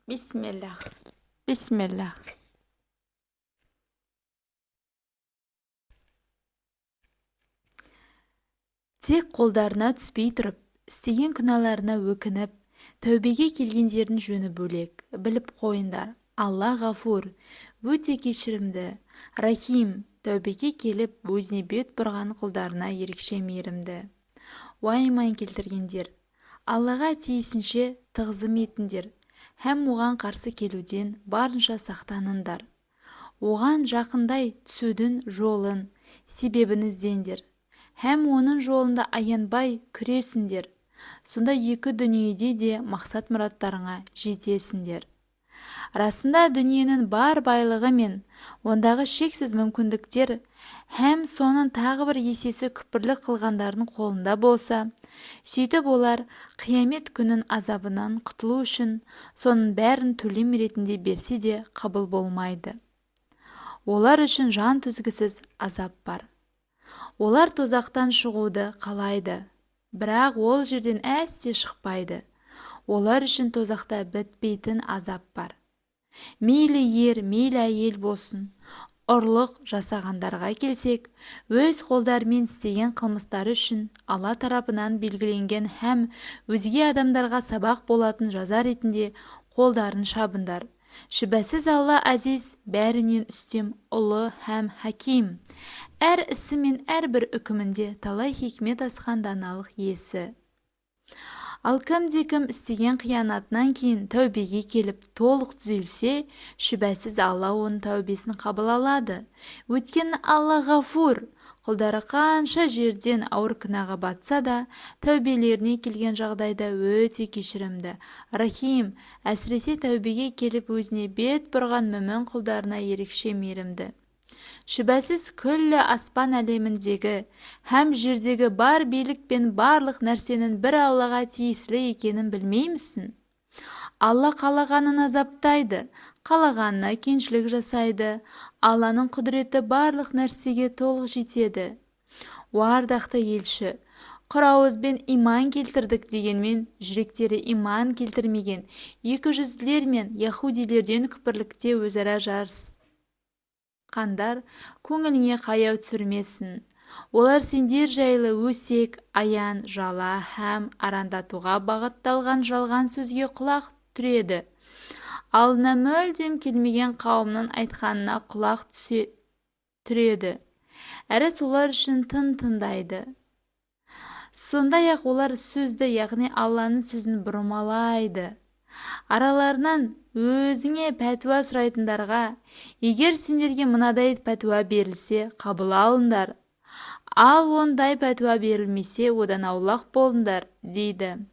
Bismillah. Bismillah. Тек қолдарына түспей тұрып, істеген күнәларына өкініп, тәубеге келгендердің жөні бөлек. Біліп қойындар, Алла ғафур, өте кешірімді, рахим, тәубеге келіп, өзіне бет бұрған құлдарына ерекше мейірімді. Уайыман келтіргендер, Аллаға тиісінше тағзым етіңдер, һәм оған қарсы келуден барынша сақтаныңдар. Оған жақындай түсудің жолын, себебін іздеңдер, һәм оның жолында аянбай күресіңдер. Сонда екі дүниеде де мақсат мұраттарыңа жетесіңдер. Расында дүниенің бар байлығы мен ондағы шексіз мүмкіндіктер һәм соның тағы бір есесі күпірлік қылғандардың қолында болса, сөйтіп олар қиямет күнін азабынан құтылу үшін соның бәрін төлем ретінде берсе де қабыл болмайды. Олар үшін жан төзгісіз азап бар. Олар тозақтан шығуды қалайды, бірақ ол жерден әсте шықпайды. Олар үшін тозақта бітпейтін азап бар. Мейлі ер, мейлі әйел болсын, ұрлық жасағандарға келсек, өз қолдарымен істеген қылмыстары үшін Алла тарапынан белгіленген һәм өзге адамдарға сабақ болатын жаза ретінде қолдарын шабындар. Шүбәсіз Алла әзиз, бәрінен үстем, ұлы һәм хаким. Әр ісі мен әрбір үкімінде талай хикмет асқан даналық иесі. Ал кім-де-кім істеген қиянатынан кейін тәубеге келіп толық түзелсе, шүбәсіз Алла оның тәубесін қабыл алады. Өйткені Алла ғафур, құлдары қанша жерден ауыр күнәға батса да, тәубелеріне келген жағдайда өте кешірімді. Рахим, әсіресе тәубеге келіп өзіне бет бұрған мүмін құлдарына ерекше мейірімді. Шүбәсіз күллі аспан әлеміндегі һәм жердегі бар билік пен барлық нәрсенің бір Аллаға тиесілі екенін білмеймісің? Алла қалағанын азаптайды, қалағанына кеңшілік жасайды. Алланың құдіреті барлық нәрсеге толық жетеді. Ардақты елші, құр ауызбен иман келтірдік дегенмен жүректері иман келтірмеген екіжүзділер мен яһудилерден күпірлікте өзара жарыс қандар көңіліңе қаяу түсірмесін. Олар сендер жайлы өсек, аян, жала һәм арандатуға бағытталған жалған сөзге құлақ түреді. Алдына мүлдем келмеген қауымның айтқанына құлақ түреді. Әрі солар үшін тыңдайды. Сондай-ақ олар сөзді, яғни Алланың сөзін бұрмалайды. Араларынан өзіңе пәтуа сұрайтындарға, егер сендерге мынадай пәтуа берілсе, қабыл алыңдар. Ал ондай пәтуа берілмесе, одан аулақ болыңдар, дейді.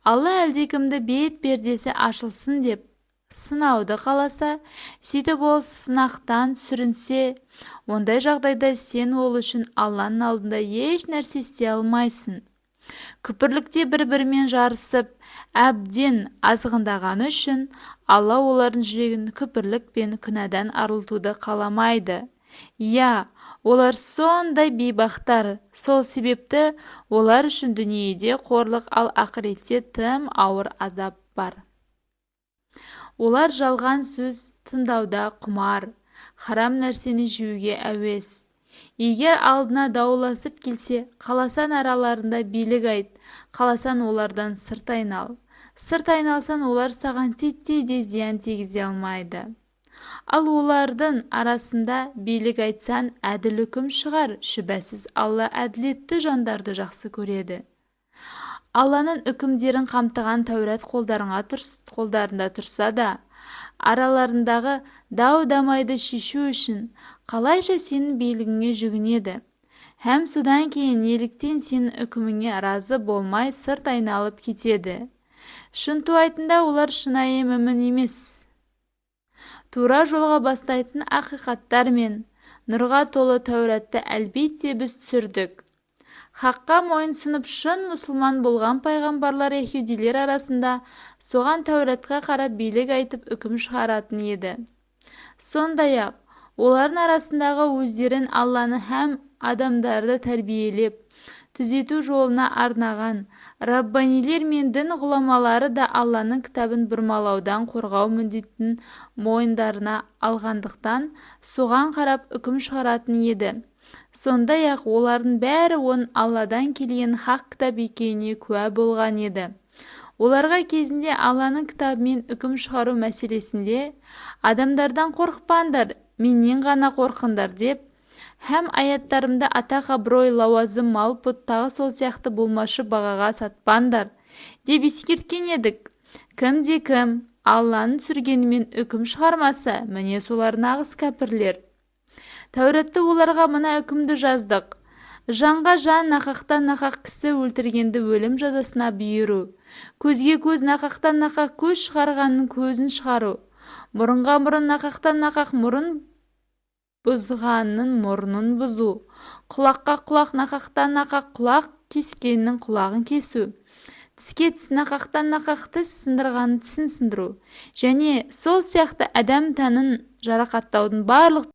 Алла әлдекімді бет пердесі ашылсын деп сынауды қаласа, сөйтіп ол сынақтан сүрінсе, ондай жағдайда сен ол үшін Алланың алдында еш нәрсе істей алмайсың. Күпірлікте бір-бірімен жарысып, әбден азғындаған үшін Алла олардың жүрегін күпірлік пен күнәдан арылтуды қаламайды. Олар сондай бейбақтар, сол себепті олар үшін дүниеде қорлық, ал ақыретте тым ауыр азап бар. Олар жалған сөз тыңдауда құмар, харам нәрсені жеуге әуес. Егер алдына дауласып келсе, қаласан араларында билік айт, қаласан олардан сырт айнал. Сырт айналсан олар саған титтей де зиян тигізе алмайды. Ал олардың арасында билік айтсан, әділ үкім шығар. Шүбәсіз Алла әділетті жандарды жақсы көреді. Алланың үкімдерін қамтыған Тәурат қолдарында тұрса да, араларындағы дау-дамайды шешу үшін қалайша сенің билігіңе жүгінеді. Һәм содан кейін неліктен сенің үкіміңе разы болмай сырт айналып кетеді. Шынтуайтында олар шынайы мүмін емес. Тура жолға бастайтын ақиқаттар мен нұрға толы Тәуратты әлбетте біз түсірдік. Хаққа мойынсұнып шын мұсылман болған пайғамбарлар яһудилер арасында соған Тәуратқа қарап билік айтып үкім шығаратын еді. Сондай-ақ олардың арасындағы өздерін Алланы һәм адамдарды тәрбиелеп, түзету жолына арнаған раббанилер мен дін ғұламалары да Алланың кітабын бұрмалаудан қорғау міндетін мойындарына алғандықтан соған қарап үкім шығаратын еді. Сондай-ақ олардың бәрі оның Алладан келген хақ кітап екеніне куә болған еді. Оларға кезінде Алланың кітабымен үкім шығару мәселесінде адамдардан қорықпаңдар, менен ғана қорқыңдар деп, һәм аяттарымда атақ, абырой, лауазым, мал, пұт, тағы сол сияқты болмашы бағаға сатпаңдар деп ескерткен едік. Кімде-кім Алланың түсіргенімен үкім шығармаса, міне солар нағыз кәпірлер. Тәуратта оларға мына үкімді жаздық: жанға жан, нақақтан нақақ кісі өлтіргенді өлім жазасына бұйыру, көзге көз, нақақтан нақақ көз шығарғанның көзін шығару, мұрынға мұрын, нақақтан нақақ мұрын бұзғанның мұрнын бұзу, құлаққа құлақ, нақақтан нақақ құлақ кескеннің құлағын кесу, тіске тіс, нақақтан нақақ тіс сындырғанның тісін сындыру, және сол сияқты адам тәнін жарақаттаудың барлық